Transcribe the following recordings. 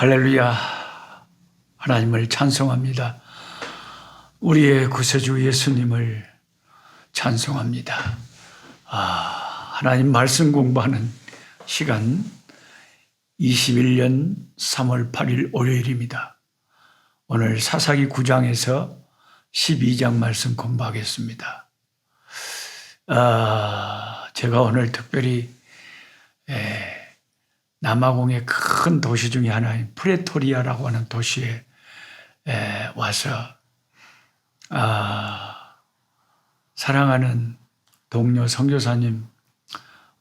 할렐루야. 하나님을 찬송합니다. 우리의 구세주 예수님을 찬송합니다. 하나님 말씀 공부하는 시간 21년 3월 8일 월요일입니다. 오늘 사사기 9장에서 12장 말씀 공부하겠습니다. 제가 오늘 특별히 남아공의 큰 도시 중에 하나인 프레토리아라고 하는 도시에 와서 사랑하는 동료 선교사님,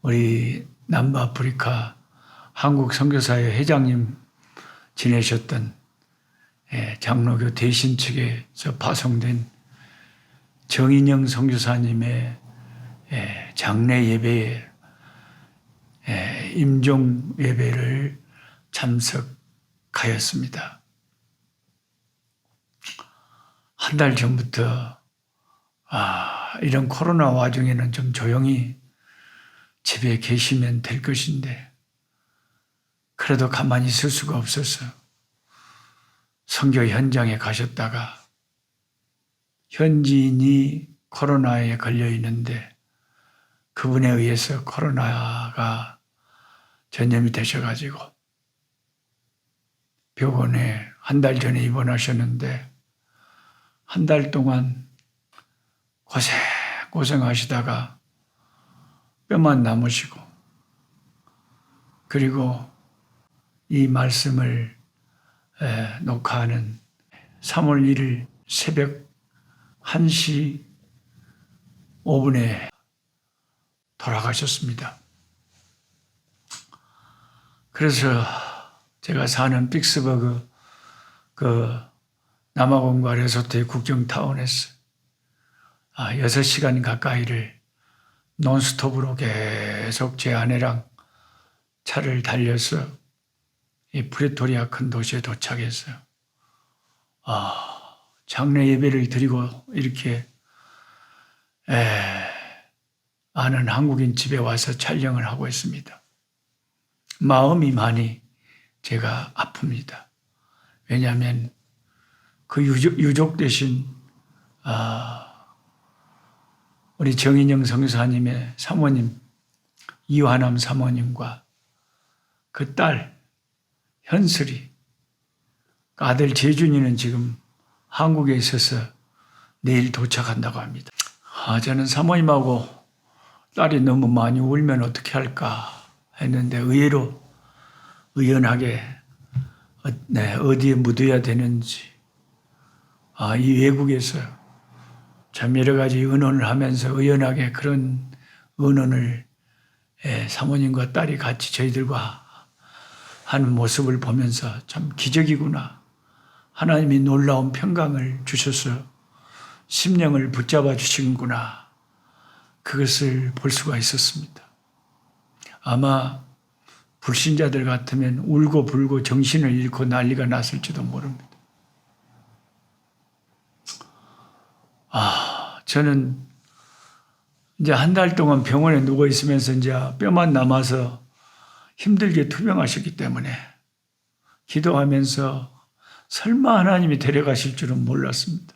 우리 남부아프리카 한국 선교사회 회장님 지내셨던 장로교 대신 측에서 파송된 정인영 선교사님의 장례 예배에 임종 예배를 참석하였습니다. 한 달 전부터 이런 코로나 와중에는 좀 조용히 집에 계시면 될 것인데 그래도 가만히 있을 수가 없어서 선교 현장에 가셨다가 현지인이 코로나에 걸려 있는데 그분에 의해서 코로나가 전염이 되셔가지고 병원에 한 달 전에 입원하셨는데 한 달 동안 고생하시다가 뼈만 남으시고 그리고 이 말씀을 녹화하는 3월 1일 새벽 1시 5분에 돌아가셨습니다. 그래서 제가 사는 빅스버그 남아공과 레소토의 국경타운에서 6시간 가까이를 논스톱으로 계속 제 아내랑 차를 달려서 이 프레토리아 큰 도시에 도착해서 장례 예배를 드리고 이렇게 아는 한국인 집에 와서 촬영을 하고 있습니다. 마음이 많이 제가 아픕니다. 왜냐하면 그 유족 대신 우리 정인영 선교사님의 사모님 이화남 사모님과 그 딸 현슬이, 아들 재준이는 지금 한국에 있어서 내일 도착한다고 합니다. 저는 사모님하고 딸이 너무 많이 울면 어떻게 할까 했는데 의외로 의연하게 어디에 묻어야 되는지 이 외국에서 참 여러 가지 의논을 하면서 의연하게 그런 의논을 사모님과 딸이 같이 저희들과 하는 모습을 보면서 참 기적이구나. 하나님이 놀라운 평강을 주셔서 심령을 붙잡아 주시는구나. 그것을 볼 수가 있었습니다. 아마 불신자들 같으면 울고 불고 정신을 잃고 난리가 났을지도 모릅니다. 저는 이제 한 달 동안 병원에 누워 있으면서 이제 뼈만 남아서 힘들게 투병하셨기 때문에 기도하면서 설마 하나님이 데려가실 줄은 몰랐습니다.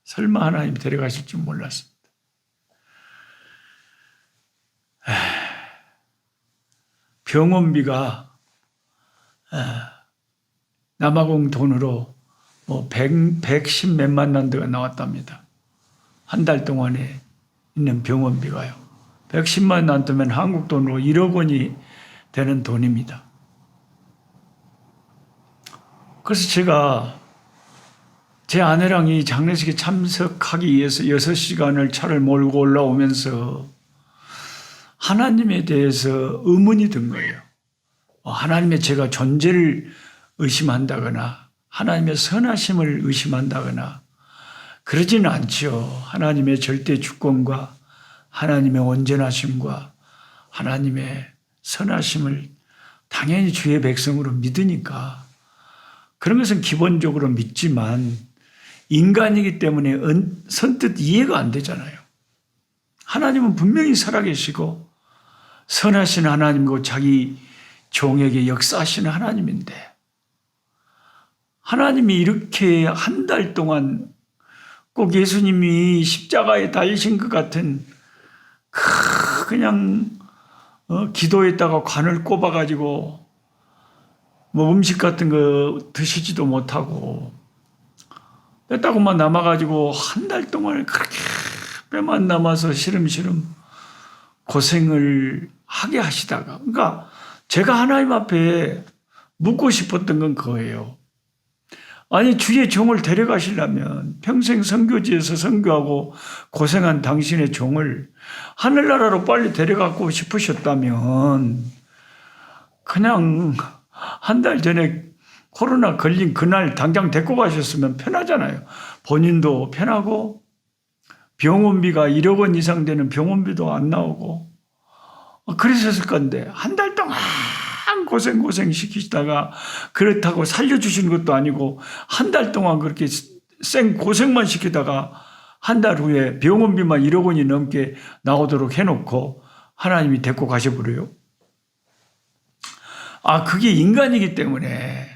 설마 하나님이 데려가실 줄 몰랐습니다. 병원비가 남아공 돈으로 110 몇만 난드가 나왔답니다. 한 달 동안에 있는 병원비가요. 110만 난드면 한국 돈으로 1억 원이 되는 돈입니다. 그래서 제가 제 아내랑 이 장례식에 참석하기 위해서 6시간을 차를 몰고 올라오면서 하나님에 대해서 의문이 든 거예요. 하나님의 제가 존재를 의심한다거나 하나님의 선하심을 의심한다거나 그러지는 않지요. 하나님의 절대 주권과 하나님의 온전하심과 하나님의 선하심을 당연히 주의 백성으로 믿으니까 그런 것은 기본적으로 믿지만 인간이기 때문에 선뜻 이해가 안 되잖아요. 하나님은 분명히 살아계시고 선하신 하나님이고 자기 종에게 역사하시는 하나님인데 하나님이 이렇게 한 달 동안 꼭 예수님이 십자가에 달리신 것 같은 그냥 기도했다가 관을 꼽아가지고 뭐 음식 같은 거 드시지도 못하고 뺐다고만 남아가지고 한 달 동안 그렇게 뼈만 남아서 시름시름 고생을 하게 하시다가 그러니까 제가 하나님 앞에 묻고 싶었던 건 그거예요. 아니 주의 종을 데려가시려면 평생 선교지에서 선교하고 고생한 당신의 종을 하늘나라로 빨리 데려가고 싶으셨다면 그냥 한 달 전에 코로나 걸린 그날 당장 데리고 가셨으면 편하잖아요. 본인도 편하고 병원비가 1억 원 이상 되는 병원비도 안 나오고 그랬었을 건데 한 달 동안 고생 시키시다가 그렇다고 살려주시는 것도 아니고 한 달 동안 그렇게 생 고생만 시키다가 한 달 후에 병원비만 1억 원이 넘게 나오도록 해놓고 하나님이 데리고 가셔버려요. 그게 인간이기 때문에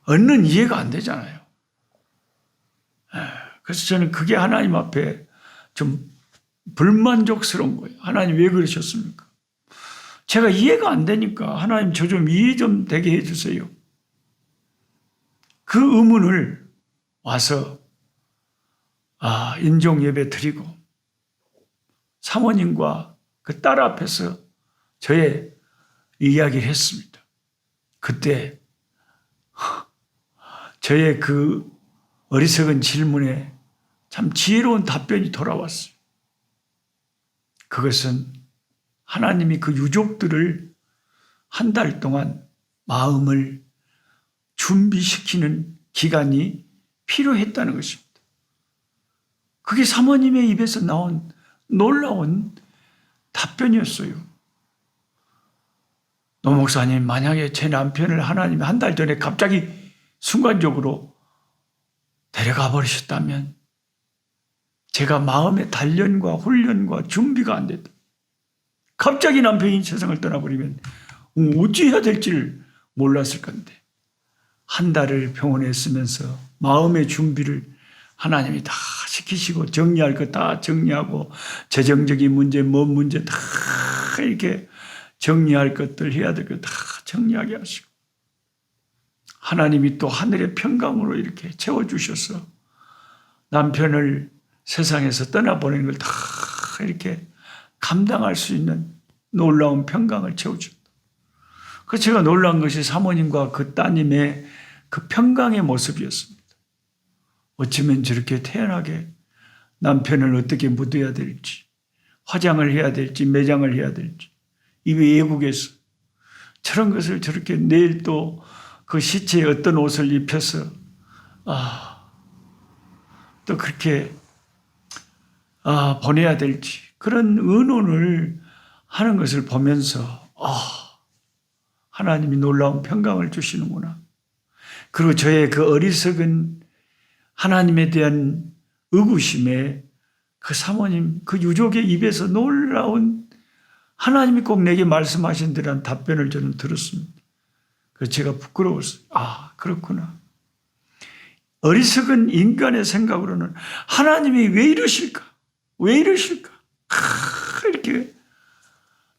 얻는 이해가 안 되잖아요. 그래서 저는 그게 하나님 앞에 좀 불만족스러운 거예요. 하나님 왜 그러셨습니까? 제가 이해가 안 되니까 하나님 저 좀 이해 좀 되게 해주세요. 그 의문을 와서 인종 예배 드리고 사모님과 그 딸 앞에서 저의 이야기를 했습니다. 그때 저의 그 어리석은 질문에 참 지혜로운 답변이 돌아왔어요. 그것은 하나님이 그 유족들을 한 달 동안 마음을 준비시키는 기간이 필요했다는 것입니다. 그게 사모님의 입에서 나온 놀라운 답변이었어요. 노 목사님, 만약에 제 남편을 하나님이 한 달 전에 갑자기 순간적으로 데려가 버리셨다면 제가 마음의 단련과 훈련과 준비가 안 됐다. 갑자기 남편이 세상을 떠나버리면 어찌 해야 될지를 몰랐을 건데 한 달을 병원에 있으면서 마음의 준비를 하나님이 다 시키시고 정리할 것 다 정리하고 재정적인 문제, 뭔 문제 다 이렇게 정리할 것들 해야 될 것 다 정리하게 하시고 하나님이 또 하늘의 평강으로 이렇게 채워주셔서 남편을 세상에서 떠나보내는 걸 다 이렇게 감당할 수 있는 놀라운 평강을 채워준다. 그래서 제가 놀란 것이 사모님과 그 따님의 그 평강의 모습이었습니다. 어쩌면 저렇게 태연하게 남편을 어떻게 묻어야 될지, 화장을 해야 될지, 매장을 해야 될지, 이 외국에서 저런 것을 저렇게 내일 또 그 시체에 어떤 옷을 입혀서 또 그렇게 보내야 될지 그런 의논을 하는 것을 보면서 하나님이 놀라운 평강을 주시는구나. 그리고 저의 그 어리석은 하나님에 대한 의구심에 그 사모님, 그 유족의 입에서 놀라운 하나님이 꼭 내게 말씀하신 듯한 답변을 저는 들었습니다. 그래서 제가 부끄러웠어요. 그렇구나. 어리석은 인간의 생각으로는 하나님이 왜 이러실까? 왜 이러실까? 이렇게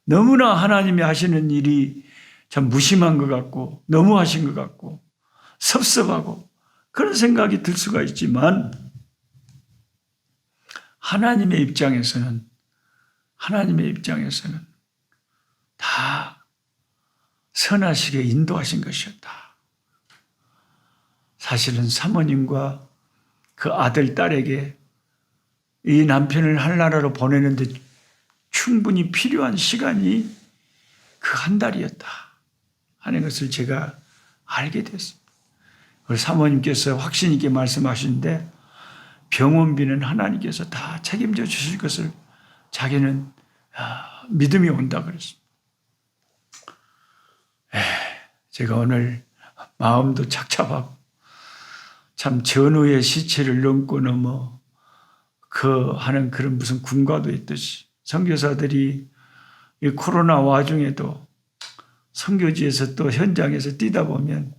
너무나 하나님이 하시는 일이 참 무심한 것 같고 너무하신 것 같고 섭섭하고 그런 생각이 들 수가 있지만 하나님의 입장에서는 다 선하시게 인도하신 것이었다. 사실은 사모님과 그 아들, 딸에게 이 남편을 하늘나라로 보내는데 충분히 필요한 시간이 그 한 달이었다 하는 것을 제가 알게 됐습니다. 사모님께서 확신 있게 말씀하시는데 병원비는 하나님께서 다 책임져 주실 것을 자기는 믿음이 온다 그랬습니다. 제가 오늘 마음도 착잡하고 참 전우의 시체를 넘고 넘어 하는 그런 무슨 군가도 있듯이 선교사들이 이 코로나 와중에도 선교지에서 또 현장에서 뛰다 보면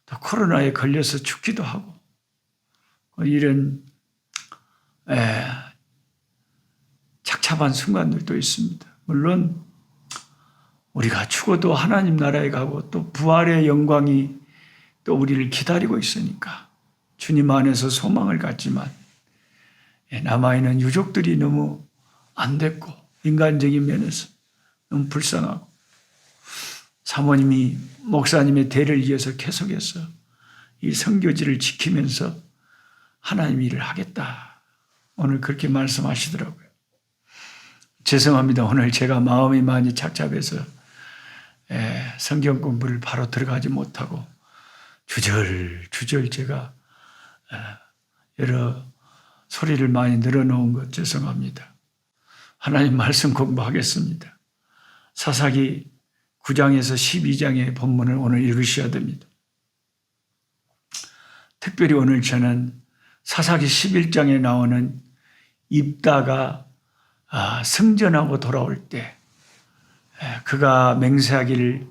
또 코로나에 걸려서 죽기도 하고 이런 착잡한 순간들도 있습니다. 물론 우리가 죽어도 하나님 나라에 가고 또 부활의 영광이 또 우리를 기다리고 있으니까 주님 안에서 소망을 갖지만 남아있는 유족들이 너무 안 됐고 인간적인 면에서 너무 불쌍하고 사모님이 목사님의 대를 이어서 계속해서 이 선교지를 지키면서 하나님 일을 하겠다. 오늘 그렇게 말씀하시더라고요. 죄송합니다. 오늘 제가 마음이 많이 착잡해서 성경 공부를 바로 들어가지 못하고 주절주절 제가 여러 소리를 많이 늘어놓은 것 죄송합니다. 하나님 말씀 공부하겠습니다. 사사기 9장에서 12장의 본문을 오늘 읽으셔야 됩니다. 특별히 오늘 저는 사사기 11장에 나오는 입다가 승전하고 돌아올 때 그가 맹세하기를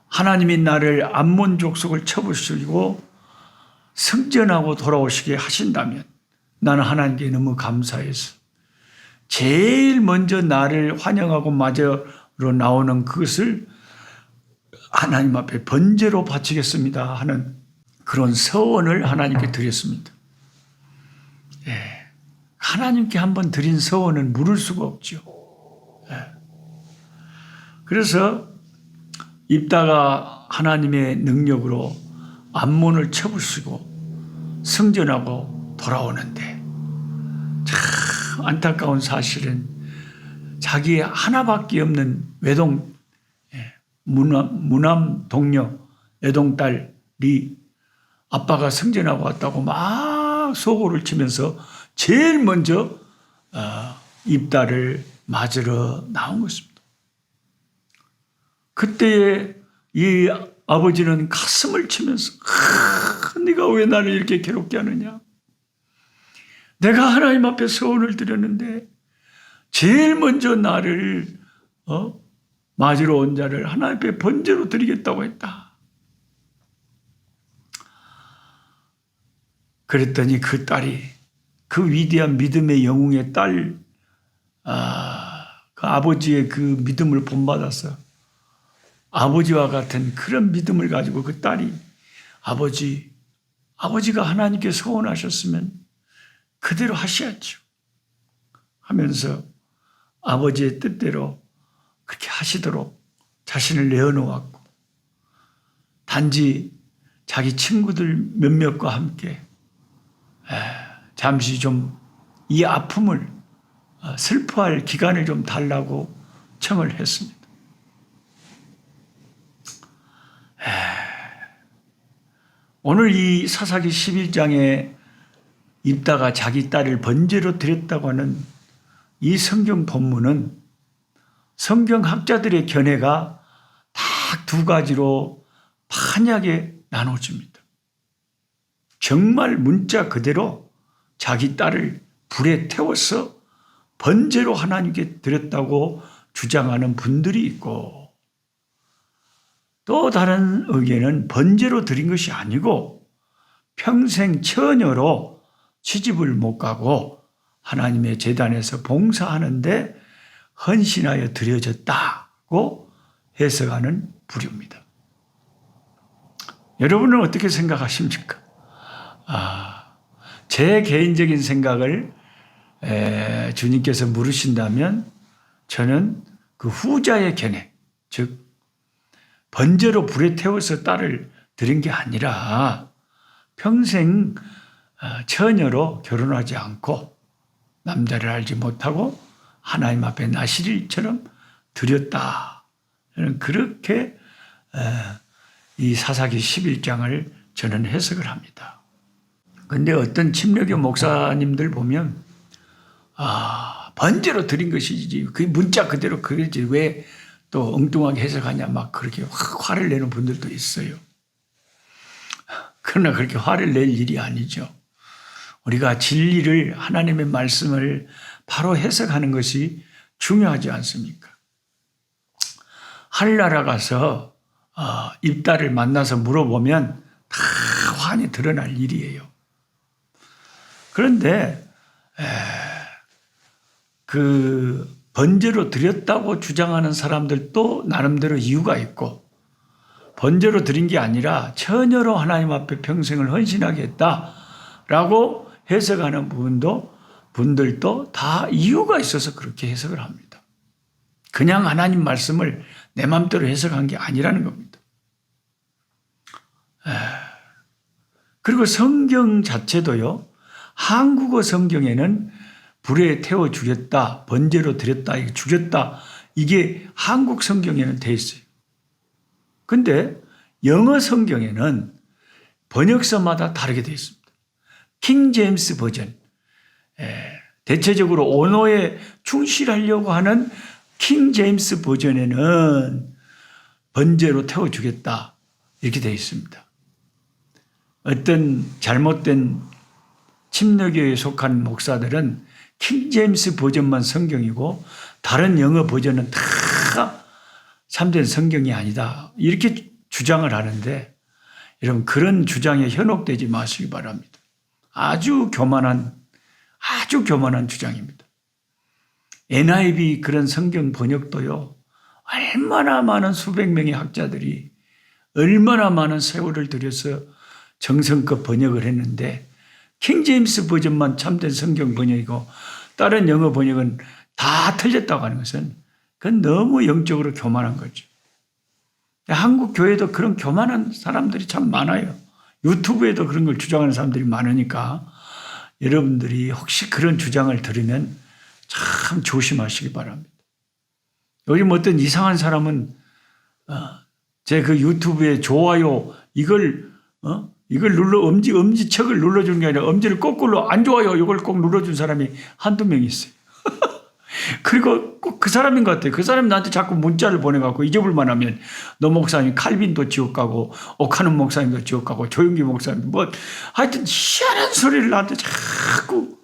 하나님이 나를 암몬 족속을 쳐부수시고 승전하고 돌아오시게 하신다면 나는 하나님께 너무 감사해서 제일 먼저 나를 환영하고 맞으러 나오는 그것을 하나님 앞에 번제로 바치겠습니다 하는 그런 서원을 하나님께 드렸습니다. 하나님께 한번 드린 서원은 물을 수가 없죠. 그래서 입다가 하나님의 능력으로 암몬을 쳐부수고 승전하고 돌아오는데 참 안타까운 사실은 자기 하나밖에 없는 외동 무남 동녀 외동딸이 아빠가 승전하고 왔다고 막 소고를 치면서 제일 먼저 입다를 맞으러 나온 것입니다. 그때에 이 아버지는 가슴을 치면서 네가 왜 나를 이렇게 괴롭게 하느냐. 내가 하나님 앞에 소원을 드렸는데 제일 먼저 나를 맞으러 온 자를 하나님 앞에 번제로 드리겠다고 했다. 그랬더니 그 딸이 그 위대한 믿음의 영웅의 딸, 그 아버지의 그 믿음을 본받아서 아버지와 같은 그런 믿음을 가지고 그 딸이 아버지가 하나님께 소원하셨으면 그대로 하셔야죠 하면서 아버지의 뜻대로 그렇게 하시도록 자신을 내어놓았고 단지 자기 친구들 몇몇과 함께 잠시 좀 이 아픔을 슬퍼할 기간을 좀 달라고 청을 했습니다. 오늘 이 사사기 11장에 입다가 자기 딸을 번제로 드렸다고 하는 이 성경 본문은 성경학자들의 견해가 딱 두 가지로 판약에 나눠집니다. 정말 문자 그대로 자기 딸을 불에 태워서 번제로 하나님께 드렸다고 주장하는 분들이 있고 또 다른 의견은 번제로 드린 것이 아니고 평생 처녀로 시집을 못 가고 하나님의 제단에서 봉사하는데 헌신하여 드려졌다고 해석하는 부류입니다. 여러분은 어떻게 생각하십니까? 제 개인적인 생각을 주님께서 물으신다면 저는 그 후자의 견해, 즉 번제로 불에 태워서 딸을 드린 게 아니라 평생 처녀로 결혼하지 않고 남자를 알지 못하고 하나님 앞에 나시릴처럼 드렸다. 저는 그렇게 이 사사기 11장을 저는 해석을 합니다. 그런데 어떤 침례교 목사님들 보면 번제로 드린 것이지 그 문자 그대로 그러지 왜 또 엉뚱하게 해석하냐 막 그렇게 화를 내는 분들도 있어요. 그러나 그렇게 화를 낼 일이 아니죠. 우리가 진리를 하나님의 말씀을 바로 해석하는 것이 중요하지 않습니까? 하늘나라 가서 입다를 만나서 물어보면 다 환히 드러날 일이에요. 그런데 그 번제로 드렸다고 주장하는 사람들도 나름대로 이유가 있고, 번제로 드린 게 아니라 처녀로 하나님 앞에 평생을 헌신하게 했다라고 해석하는 분들도 다 이유가 있어서 그렇게 해석을 합니다. 그냥 하나님 말씀을 내 마음대로 해석한 게 아니라는 겁니다. 그리고 성경 자체도요, 한국어 성경에는 불에 태워 죽였다, 번제로 드렸다, 죽였다, 이게 한국 성경에는 돼 있어요. 근데 영어 성경에는 번역서마다 다르게 되어 있습니다. 킹 제임스 버전, 대체적으로 언어에 충실하려고 하는 킹 제임스 버전에는 번제로 태워 주겠다 이렇게 되어 있습니다. 어떤 잘못된 침례교에 속한 목사들은 킹 제임스 버전만 성경이고 다른 영어 버전은 다 참된 성경이 아니다 이렇게 주장을 하는데, 여러분 그런 주장에 현혹되지 마시기 바랍니다. 아주 교만한 주장입니다. NIV 그런 성경 번역도요, 얼마나 많은 수백 명의 학자들이 얼마나 많은 세월을 들여서 정성껏 번역을 했는데, 킹 제임스 버전만 참된 성경 번역이고 다른 영어 번역은 다 틀렸다고 하는 것은 그건 너무 영적으로 교만한 거죠. 한국 교회도 그런 교만한 사람들이 참 많아요. 유튜브에도 그런 걸 주장하는 사람들이 많으니까 여러분들이 혹시 그런 주장을 들으면 참 조심하시기 바랍니다. 요즘 어떤 이상한 사람은 제 그 유튜브에 좋아요 이걸 눌러 엄지척을 눌러주는 게 아니라 엄지를 거꾸로 안 좋아요 이걸 꼭 눌러준 사람이 한두 명 있어요. 그리고 꼭 그 사람인 것 같아요. 그 사람이 나한테 자꾸 문자를 보내갖고 잊어볼만 하면 너 목사님 칼빈도 지옥 가고 오카는 목사님도 지옥 가고 조용기 목사님 뭐 하여튼 희한한 소리를 나한테 자꾸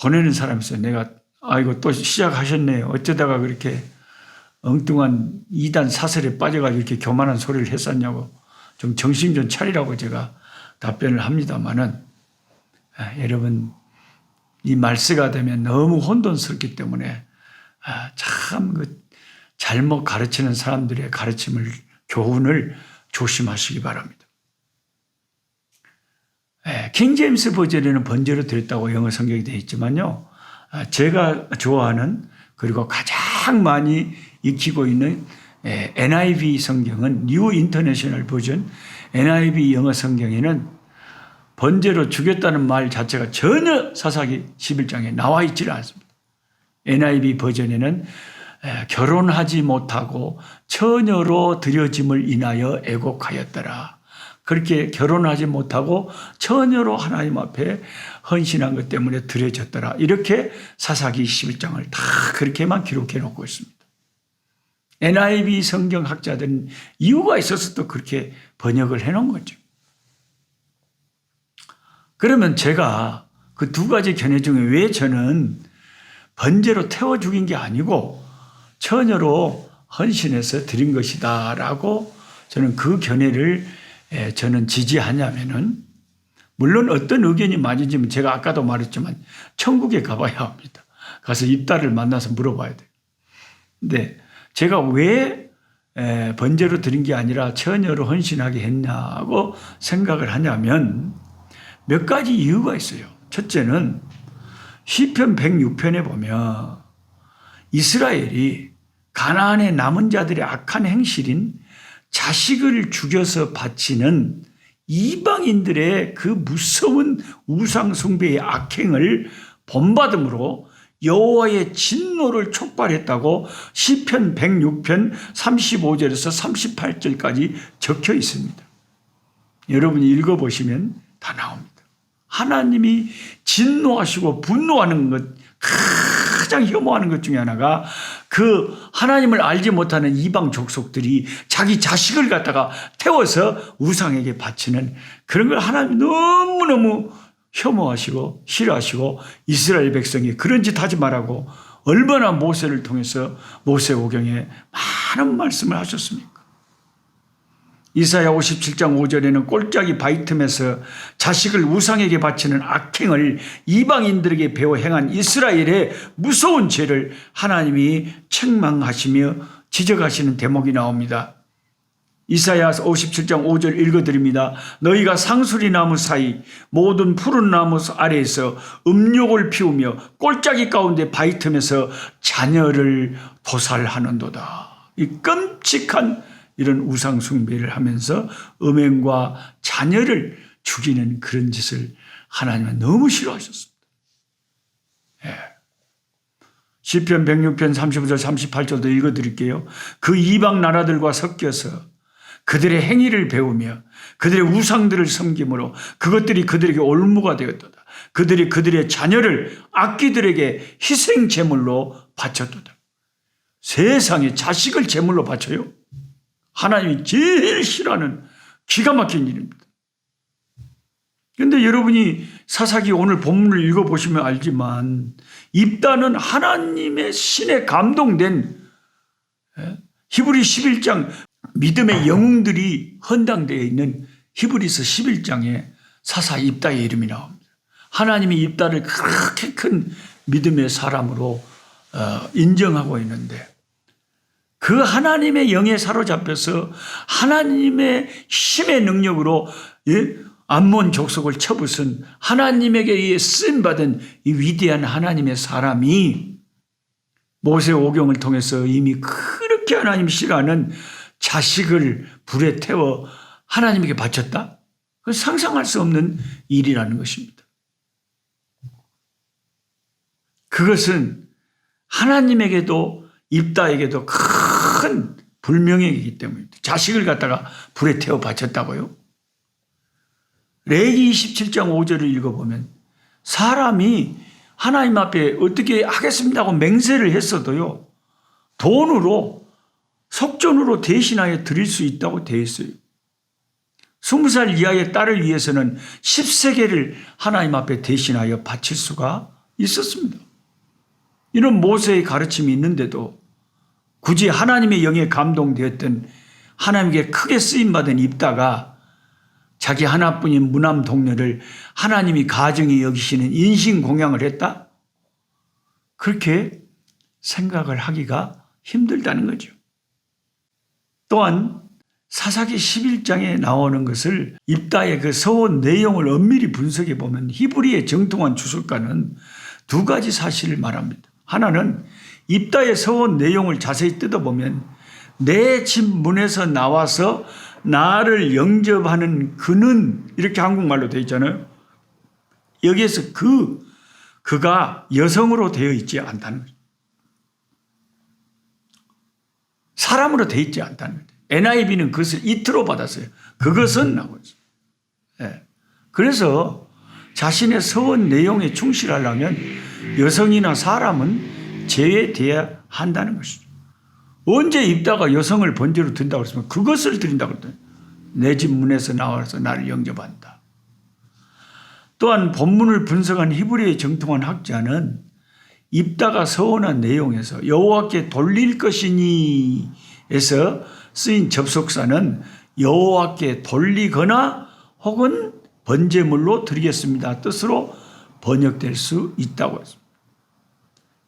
보내는 사람이 있어요. 내가 아이고 또 시작하셨네요. 어쩌다가 그렇게 엉뚱한 이단 사설에 빠져가지고 이렇게 교만한 소리를 했었냐고 좀 정신 좀 차리라고 제가 답변을 합니다만은, 여러분 이 말세가 되면 너무 혼돈스럽기 때문에 참 그 잘못 가르치는 사람들의 교훈을 조심하시기 바랍니다. 킹 제임스 버전에는 번제로 드렸다고 영어 성경이 되어 있지만요, 제가 좋아하는 그리고 가장 많이 익히고 있는 NIV 성경은 뉴 인터내셔널 버전, NIV 영어 성경에는 번제로 죽였다는 말 자체가 전혀 사사기 11장에 나와 있지를 않습니다. NIV 버전에는 결혼하지 못하고 처녀로 드려짐을 인하여 애곡하였더라. 그렇게 결혼하지 못하고 처녀로 하나님 앞에 헌신한 것 때문에 드려졌더라. 이렇게 사사기 11장을 다 그렇게만 기록해 놓고 있습니다. NIV 성경 학자들은 이유가 있어서 또 그렇게 번역을 해 놓은 거죠. 그러면 제가 그 두 가지 견해 중에 왜 저는 번제로 태워 죽인 게 아니고 처녀로 헌신해서 드린 것이다 라고 저는 그 견해를 저는 지지하냐면은, 물론 어떤 의견이 맞은지는 제가 아까도 말했지만 천국에 가봐야 합니다. 가서 입다를 만나서 물어봐야 돼요. 근데 제가 왜 번제로 드린 게 아니라 처녀로 헌신하게 했냐고 생각을 하냐면 몇 가지 이유가 있어요. 첫째는 시편 106편에 보면 이스라엘이 가나안의 남은 자들의 악한 행실인 자식을 죽여서 바치는 이방인들의 그 무서운 우상 숭배의 악행을 본받음으로 여호와의 진노를 촉발했다고 시편 106편 35절에서 38절까지 적혀 있습니다. 여러분이 읽어보시면 다 나옵니다. 하나님이 진노하시고 분노하는 것, 가장 혐오하는 것 중에 하나가 그 하나님을 알지 못하는 이방 족속들이 자기 자식을 갖다가 태워서 우상에게 바치는 그런 걸 하나님이 너무너무 혐오하시고 싫어하시고 이스라엘 백성이 그런 짓 하지 말라고 얼마나 모세를 통해서 모세오경에 많은 말씀을 하셨습니까? 이사야 57장 5절에는 꼴짝이 바위 틈에서 자식을 우상에게 바치는 악행을 이방인들에게 배워 행한 이스라엘의 무서운 죄를 하나님이 책망하시며 지적하시는 대목이 나옵니다. 이사야 57장 5절 읽어드립니다. 너희가 상수리 나무 사이 모든 푸른 나무 아래에서 음욕을 피우며 꼴짝이 가운데 바위 틈에서 자녀를 도살하는도다. 이 끔찍한 이런 우상 숭배를 하면서 음행과 자녀를 죽이는 그런 짓을 하나님은 너무 싫어하셨습니다. 예. 시편 106편 35절 38절도 읽어드릴게요. 그 이방 나라들과 섞여서 그들의 행위를 배우며 그들의 우상들을 섬김으로 그것들이 그들에게 올무가 되었도다. 그들이 그들의 자녀를 악귀들에게 희생 제물로 바쳤도다. 세상에 자식을 제물로 바쳐요? 하나님이 제일 싫어하는 기가 막힌 일입니다. 그런데 여러분이 사사기 오늘 본문을 읽어보시면 알지만 입다는 하나님의 신에 감동된 히브리 11장 믿음의 영웅들이 헌당되어 있는 히브리서 11장에 사사 입다의 이름이 나옵니다. 하나님이 입다를 그렇게 큰 믿음의 사람으로 인정하고 있는데 그 하나님의 영에 사로잡혀서 하나님의 힘의 능력으로 암몬 족속을 쳐부순 하나님에게 의해 쓰임받은 이 위대한 하나님의 사람이 모세오경을 통해서 이미 그렇게 하나님 싫어하는 자식을 불에 태워 하나님에게 바쳤다? 그건 상상할 수 없는 일이라는 것입니다. 그것은 하나님에게도 입다에게도 큰 불명예이기 때문입니다. 자식을 갖다가 불에 태워 바쳤다고요? 레위기 27장 5절을 읽어보면 사람이 하나님 앞에 어떻게 하겠습니다 하고 맹세를 했어도요. 돈으로 속전으로 대신하여 드릴 수 있다고 되어 있어요. 20살 이하의 딸을 위해서는 10세겔을 하나님 앞에 대신하여 바칠 수가 있었습니다. 이런 모세의 가르침이 있는데도 굳이 하나님의 영에 감동되었던 하나님께 크게 쓰임받은 입다가 자기 하나뿐인 무남 동료를 하나님이 가증히 여기시는 인신공양을 했다? 그렇게 생각을 하기가 힘들다는 거죠. 또한 사사기 11장에 나오는 것을 입다의 그 서원 내용을 엄밀히 분석해 보면 히브리의 정통한 주석가는 두 가지 사실을 말합니다. 하나는 입다의 서원 내용을 자세히 뜯어보면 내 집 문에서 나와서 나를 영접하는 그는 이렇게 한국말로 되어 있잖아요. 여기에서 그가 여성으로 되어 있지 않다는 거죠. 사람으로 되어 있지 않다는 거죠. NIV는 그것을 이트로 받았어요. 그것은 나오죠. 네. 그래서 자신의 서원 내용에 충실하려면 여성이나 사람은 제외돼야 한다는 것이죠. 언제 입다가 여성을 번제로 든다고 했으면 그것을 드린다고 했더니 내 집 문에서 나와서 나를 영접한다. 또한 본문을 분석한 히브리의 정통한 학자는 입다가 서원한 내용에서 여호와께 돌릴 것이니 에서 쓰인 접속사는 여호와께 돌리거나 혹은 번제물로 드리겠습니다 뜻으로 번역될 수 있다고 했습니다.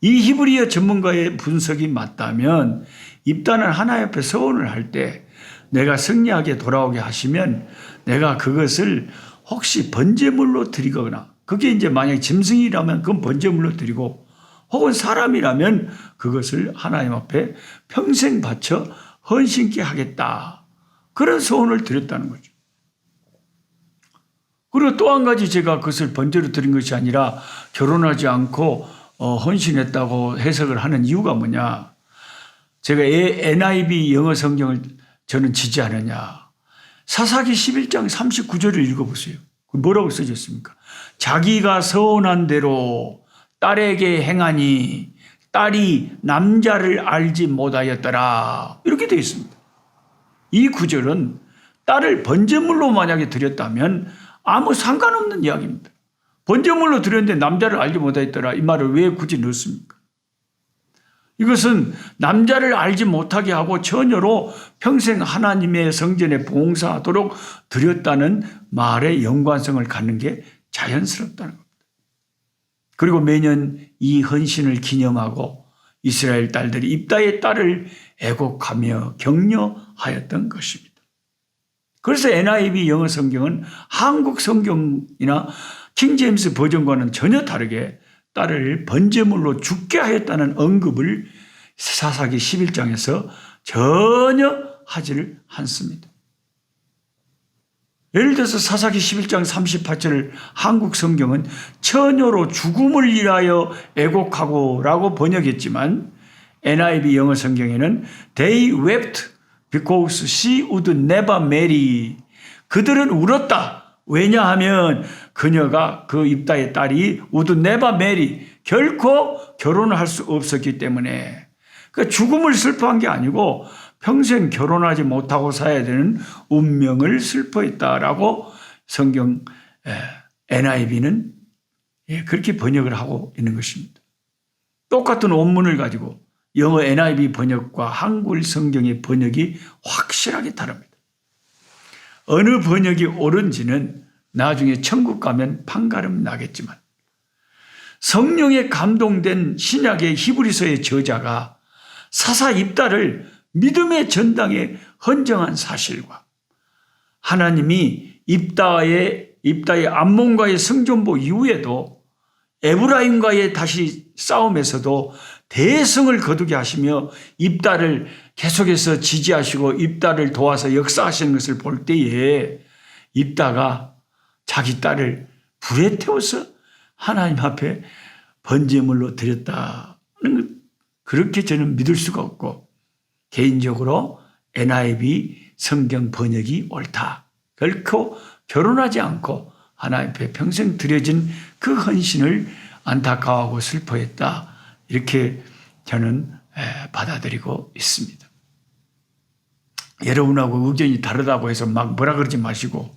이 히브리어 전문가의 분석이 맞다면 입다는 하나님 앞에 서원을 할 때 내가 승리하게 돌아오게 하시면 내가 그것을 혹시 번제물로 드리거나 그게 이제 만약에 짐승이라면 그건 번제물로 드리고 혹은 사람이라면 그것을 하나님 앞에 평생 바쳐 헌신케 하겠다. 그런 소원을 드렸다는 거죠. 그리고 또 한 가지 제가 그것을 번제로 드린 것이 아니라 결혼하지 않고 헌신했다고 해석을 하는 이유가 뭐냐. 제가 NIV 영어 성경을 저는 지지하느냐. 사사기 11장 39절을 읽어보세요. 뭐라고 써졌습니까? 자기가 서원한 대로 딸에게 행하니 딸이 남자를 알지 못하였더라. 이렇게 되어 있습니다. 이 구절은 딸을 번제물로 만약에 드렸다면 아무 상관없는 이야기입니다. 번제물로 드렸는데 남자를 알지 못하였더라. 이 말을 왜 굳이 넣습니까? 이것은 남자를 알지 못하게 하고 처녀로 평생 하나님의 성전에 봉사하도록 드렸다는 말의 연관성을 갖는 게 자연스럽다는 겁니다. 그리고 매년 이 헌신을 기념하고 이스라엘 딸들이 입다의 딸을 애곡하며 격려하였던 것입니다. 그래서 NIV 영어 성경은 한국 성경이나 킹제임스 버전과는 전혀 다르게 딸을 번제물로 죽게 하였다는 언급을 사사기 11장에서 전혀 하지를 않습니다. 예를 들어서 사사기 11장 38절 한국 성경은 처녀로 죽음을 위하여 애곡하고 라고 번역했지만 NIV 영어 성경에는 They wept because she would never marry. 그들은 울었다. 왜냐하면 그녀가 그 입다의 딸이 would never marry. 결코 결혼을 할 수 없었기 때문에. 그러니까 죽음을 슬퍼한 게 아니고 평생 결혼하지 못하고 살아야 되는 운명을 슬퍼했다라고 성경 NIV는 그렇게 번역을 하고 있는 것입니다. 똑같은 원문을 가지고 영어 NIV 번역과 한글 성경의 번역이 확실하게 다릅니다. 어느 번역이 옳은지는 나중에 천국 가면 판가름 나겠지만 성령에 감동된 신약의 히브리서의 저자가 사사 입다를 믿음의 전당에 헌정한 사실과 하나님이 입다의 암몬과의 성전보 이후에도 에브라임과의 다시 싸움에서도 대성을 거두게 하시며 입다를 계속해서 지지하시고 입다를 도와서 역사하시는 것을 볼 때에 입다가 자기 딸을 불에 태워서 하나님 앞에 번제물로 드렸다는 것, 그렇게 저는 믿을 수가 없고 개인적으로 NIV 성경 번역이 옳다. 결코 결혼하지 않고 하나님 앞에 평생 드려진 그 헌신을 안타까워하고 슬퍼했다. 이렇게 저는 받아들이고 있습니다. 여러분하고 의견이 다르다고 해서 막 뭐라 그러지 마시고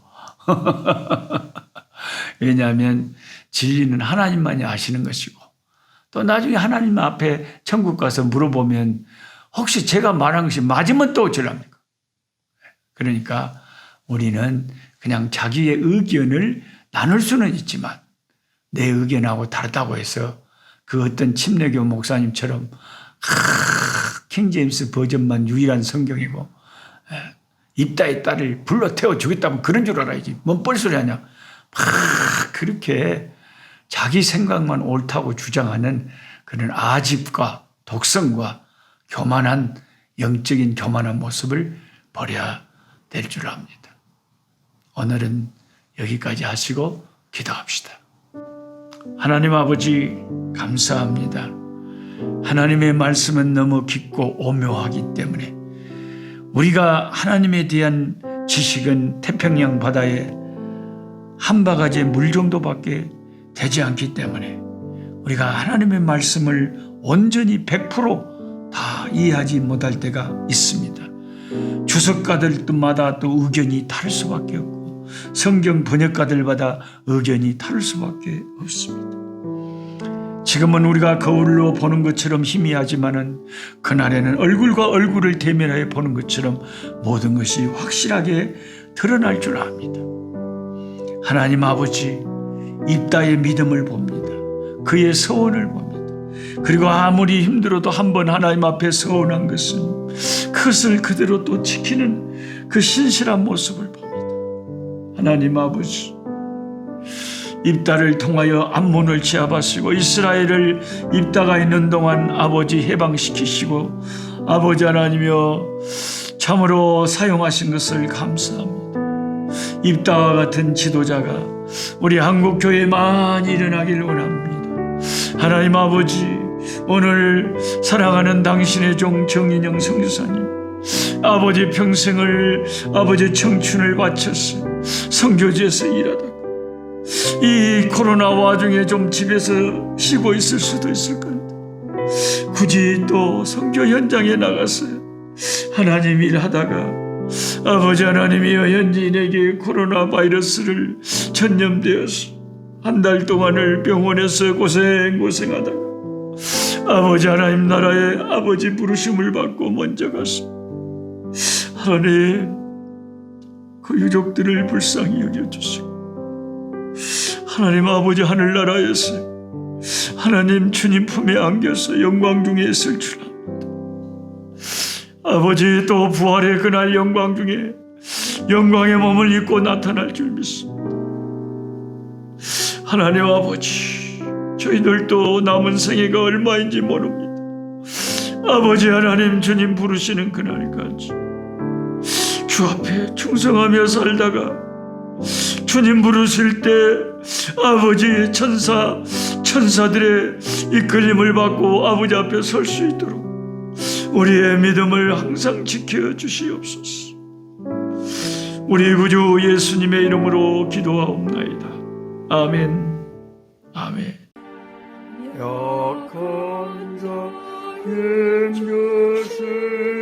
왜냐하면 진리는 하나님만이 아시는 것이고 또 나중에 하나님 앞에 천국 가서 물어보면 혹시 제가 말한 것이 맞으면 또 어쩌랍니까? 그러니까 우리는 그냥 자기의 의견을 나눌 수는 있지만 내 의견하고 다르다고 해서 그 어떤 침례교 목사님처럼 킹제임스 버전만 유일한 성경이고 입다의 딸을 불러 태워 주겠다면 그런 줄 알아야지. 뭔 뻘소리 하냐. 그렇게 자기 생각만 옳다고 주장하는 그런 아집과 독성과 교만한 영적인 교만한 모습을 버려야 될 줄 압니다. 오늘은 여기까지 하시고 기도합시다. 하나님 아버지 감사합니다. 하나님의 말씀은 너무 깊고 오묘하기 때문에 우리가 하나님에 대한 지식은 태평양 바다에 한 바가지 물 정도밖에 되지 않기 때문에 우리가 하나님의 말씀을 온전히 100%다 이해하지 못할 때가 있습니다. 주석가들마다 또 의견이 다를 수밖에 없고 성경 번역가들마다 의견이 다를 수밖에 없습니다. 지금은 우리가 거울로 보는 것처럼 희미하지만은 그날에는 얼굴과 얼굴을 대면하여 보는 것처럼 모든 것이 확실하게 드러날 줄 압니다. 하나님 아버지, 입다의 믿음을 봅니다. 그의 서원을 봅니다. 그리고 아무리 힘들어도 한번 하나님 앞에 서원한 것은 그것을 그대로 또 지키는 그 신실한 모습을 봅니다. 하나님 아버지, 입다를 통하여 암몬을 제압하시고 이스라엘을 입다가 있는 동안 아버지 해방시키시고 아버지 하나님이여 참으로 사용하신 것을 감사합니다. 입다와 같은 지도자가 우리 한국교회에 많이 일어나길 원합니다. 하나님 아버지, 오늘 사랑하는 당신의 종 정인영 선교사님, 아버지 평생을 아버지 청춘을 바쳐서 선교지에서 일하다가 이 코로나 와중에 좀 집에서 쉬고 있을 수도 있을 건데 굳이 또 선교 현장에 나가서 하나님 일하다가 아버지 하나님이여 현지인에게 코로나 바이러스를 전염되어서 한 달 동안을 병원에서 고생하다가 아버지 하나님 나라의 아버지 부르심을 받고 먼저 가서 하나님 그 유족들을 불쌍히 여겨주시고 하나님 아버지 하늘나라에서 하나님 주님 품에 안겨서 영광 중에 있을 줄 압니다. 아버지 또 부활의 그날 영광 중에 영광의 몸을 입고 나타날 줄 믿습니다. 하나님 아버지 저희들도 남은 생애가 얼마인지 모릅니다. 아버지 하나님 주님 부르시는 그날까지 주 앞에 충성하며 살다가 주님 부르실 때 아버지 천사들의 이끌림을 받고 아버지 앞에 설 수 있도록 우리의 믿음을 항상 지켜주시옵소서. 우리 구주 예수님의 이름으로 기도하옵나이다. 아멘. 아멘. 약한 자의 것을